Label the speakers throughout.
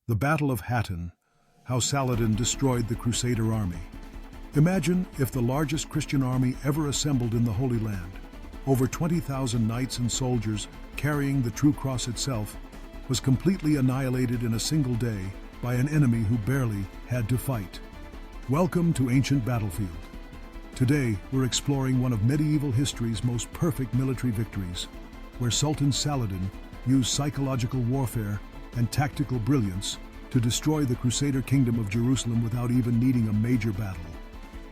Speaker 1: The Battle of Hattin, how Saladin destroyed the Crusader army. Imagine if the largest Christian army ever assembled in the Holy Land, over 20,000 knights and soldiers carrying the true cross itself, was completely annihilated in a single day by an enemy who barely had to fight. Welcome to Ancient Battlefield. Today, we're exploring one of medieval history's most perfect military victories, where Sultan Saladin used psychological warfare and tactical brilliance to destroy the Crusader Kingdom of Jerusalem without even needing a major battle.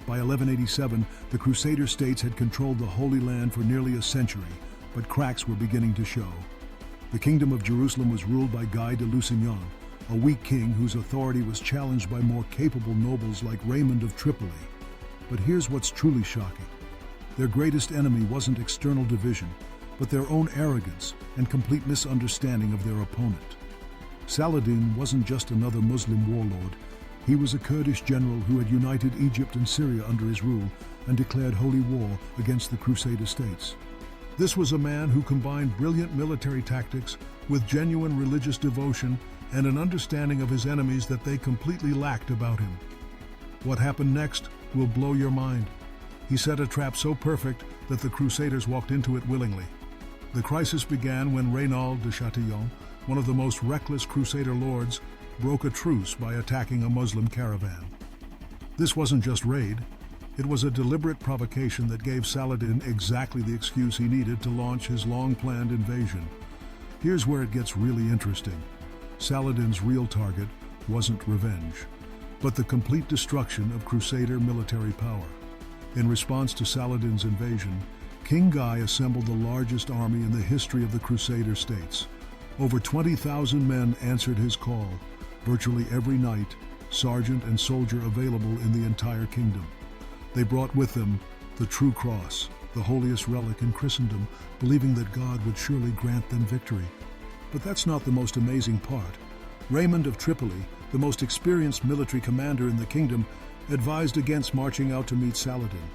Speaker 1: By 1187, the Crusader states had controlled the Holy Land for nearly a century, but cracks were beginning to show. The Kingdom of Jerusalem was ruled by Guy de Lusignan, a weak king whose authority was challenged by more capable nobles like Raymond of Tripoli. But here's what's truly shocking. Their greatest enemy wasn't external division, but their own arrogance and complete misunderstanding of their opponent. Saladin wasn't just another Muslim warlord. He was a Kurdish general who had united Egypt and Syria under his rule and declared holy war against the Crusader states. This was a man who combined brilliant military tactics with genuine religious devotion and an understanding of his enemies that they completely lacked about him. What happened next will blow your mind. He set a trap so perfect that the Crusaders walked into it willingly. The crisis began when Raynald de Chatillon, one of the most reckless Crusader lords, broke a truce by attacking a Muslim caravan. This wasn't just raid, it was a deliberate provocation that gave Saladin exactly the excuse he needed to launch his long-planned invasion. Here's where it gets really interesting. Saladin's real target wasn't revenge, but the complete destruction of Crusader military power. In response to Saladin's invasion, King Guy assembled the largest army in the history of the Crusader states. Over 20,000 men answered his call, virtually every knight, sergeant, and soldier available in the entire kingdom. They brought with them the true cross, the holiest relic in Christendom, believing that God would surely grant them victory. But that's not the most amazing part. Raymond of Tripoli, the most experienced military commander in the kingdom, advised against marching out to meet Saladin.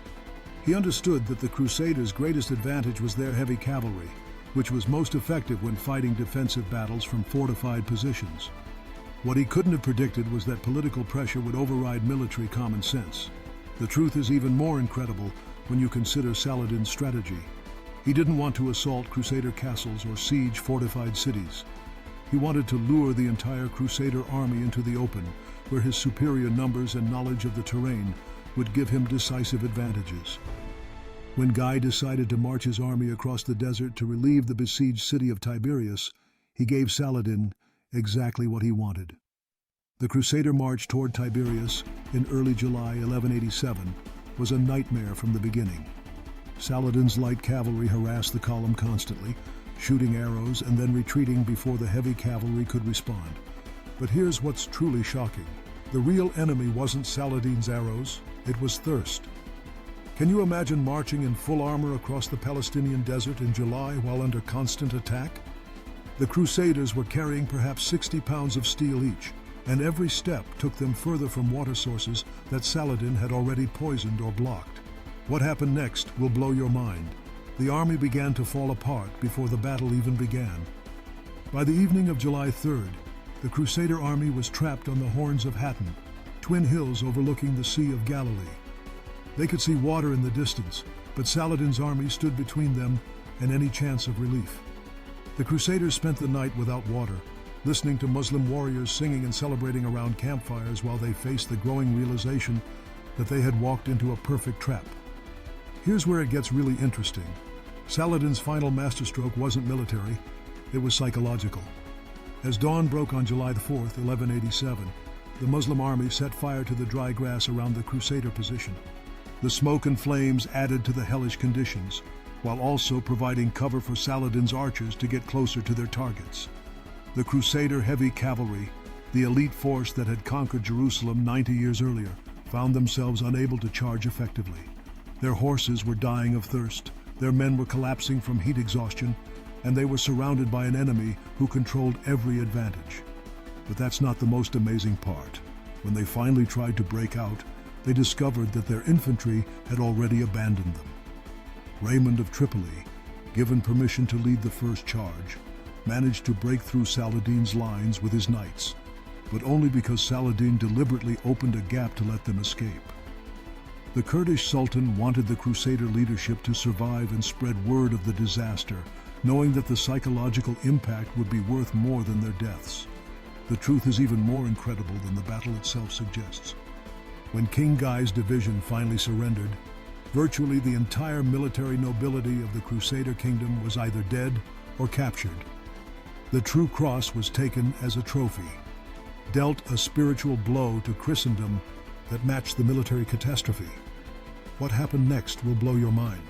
Speaker 1: He understood that the Crusaders' greatest advantage was their heavy cavalry, which was most effective when fighting defensive battles from fortified positions. What he couldn't have predicted was that political pressure would override military common sense. The truth is even more incredible when you consider Saladin's strategy. He didn't want to assault Crusader castles or siege fortified cities. He wanted to lure the entire Crusader army into the open, where his superior numbers and knowledge of the terrain would give him decisive advantages. When Guy decided to march his army across the desert to relieve the besieged city of Tiberias, he gave Saladin exactly what he wanted. The Crusader march toward Tiberias in early July 1187 was a nightmare from the beginning. Saladin's light cavalry harassed the column constantly, shooting arrows and then retreating before the heavy cavalry could respond. But here's what's truly shocking. The real enemy wasn't Saladin's arrows, it was thirst. Can you imagine marching in full armor across the Palestinian desert in July while under constant attack? The Crusaders were carrying perhaps 60 pounds of steel each, and every step took them further from water sources that Saladin had already poisoned or blocked. What happened next will blow your mind. The army began to fall apart before the battle even began. By the evening of July 3rd, the Crusader army was trapped on the horns of Hattin, twin hills overlooking the Sea of Galilee. They could see water in the distance, but Saladin's army stood between them and any chance of relief. The Crusaders spent the night without water, listening to Muslim warriors singing and celebrating around campfires while they faced the growing realization that they had walked into a perfect trap. Here's where it gets really interesting. Saladin's final masterstroke wasn't military, it was psychological. As dawn broke on July 4th, 1187, the Muslim army set fire to the dry grass around the Crusader position. The smoke and flames added to the hellish conditions, while also providing cover for Saladin's archers to get closer to their targets. The Crusader heavy cavalry, the elite force that had conquered Jerusalem 90 years earlier, found themselves unable to charge effectively. Their horses were dying of thirst, their men were collapsing from heat exhaustion, and they were surrounded by an enemy who controlled every advantage. But that's not the most amazing part. When they finally tried to break out, they discovered that their infantry had already abandoned them. Raymond of Tripoli, given permission to lead the first charge, managed to break through Saladin's lines with his knights. but only because Saladin deliberately opened a gap to let them escape. The Kurdish Sultan wanted the Crusader leadership to survive and spread word of the disaster, knowing that the psychological impact would be worth more than their deaths. The truth is even more incredible than the battle itself suggests. When King Guy's division finally surrendered, virtually the entire military nobility of the Crusader Kingdom was either dead or captured. The true cross was taken as a trophy, dealt a spiritual blow to Christendom that matched the military catastrophe. What happened next will blow your mind.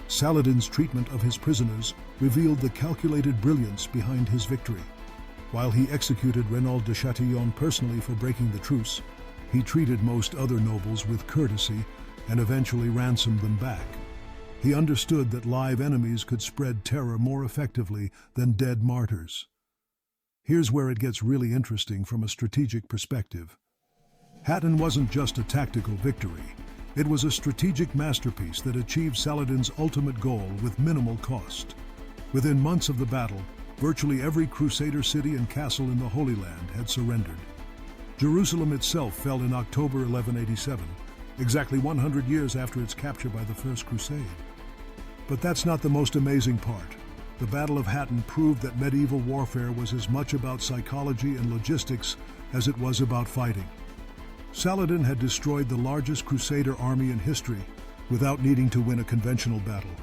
Speaker 1: Saladin's treatment of his prisoners revealed the calculated brilliance behind his victory. While he executed Renaud de Chatillon personally for breaking the truce, he treated most other nobles with courtesy and eventually ransomed them back. He understood that live enemies could spread terror more effectively than dead martyrs. Here's where it gets really interesting from a strategic perspective. Hattin wasn't just a tactical victory. It was a strategic masterpiece that achieved Saladin's ultimate goal with minimal cost. Within months of the battle, virtually every Crusader city and castle in the Holy Land had surrendered. Jerusalem itself fell in October 1187, exactly 100 years after its capture by the First Crusade. But that's not the most amazing part. The Battle of Hattin proved that medieval warfare was as much about psychology and logistics as it was about fighting. Saladin had destroyed the largest Crusader army in history without needing to win a conventional battle.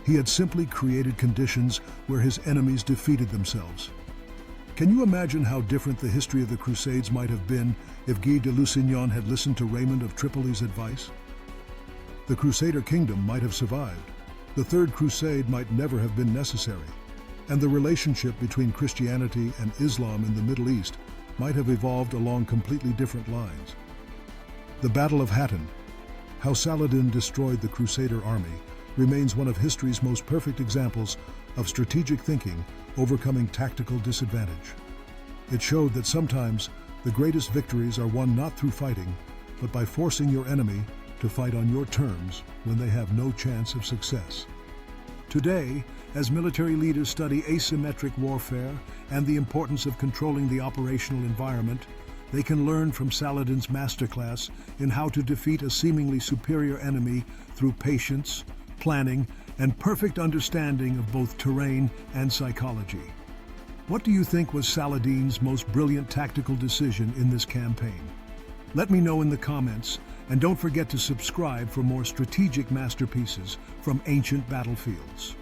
Speaker 1: He had simply created conditions where his enemies defeated themselves. Can you imagine how different the history of the Crusades might have been if Guy de Lusignan had listened to Raymond of Tripoli's advice? The Crusader kingdom might have survived. The Third Crusade might never have been necessary, and the relationship between Christianity and Islam in the Middle East might have evolved along completely different lines. The Battle of Hattin, how Saladin destroyed the Crusader army, remains one of history's most perfect examples of strategic thinking overcoming tactical disadvantage. It showed that sometimes the greatest victories are won not through fighting, but by forcing your enemy to fight on your terms when they have no chance of success. Today, as military leaders study asymmetric warfare and the importance of controlling the operational environment, they can learn from Saladin's masterclass in how to defeat a seemingly superior enemy through patience, planning, and perfect understanding of both terrain and psychology. What do you think was Saladin's most brilliant tactical decision in this campaign? Let me know in the comments, and don't forget to subscribe for more strategic masterpieces from ancient battlefields.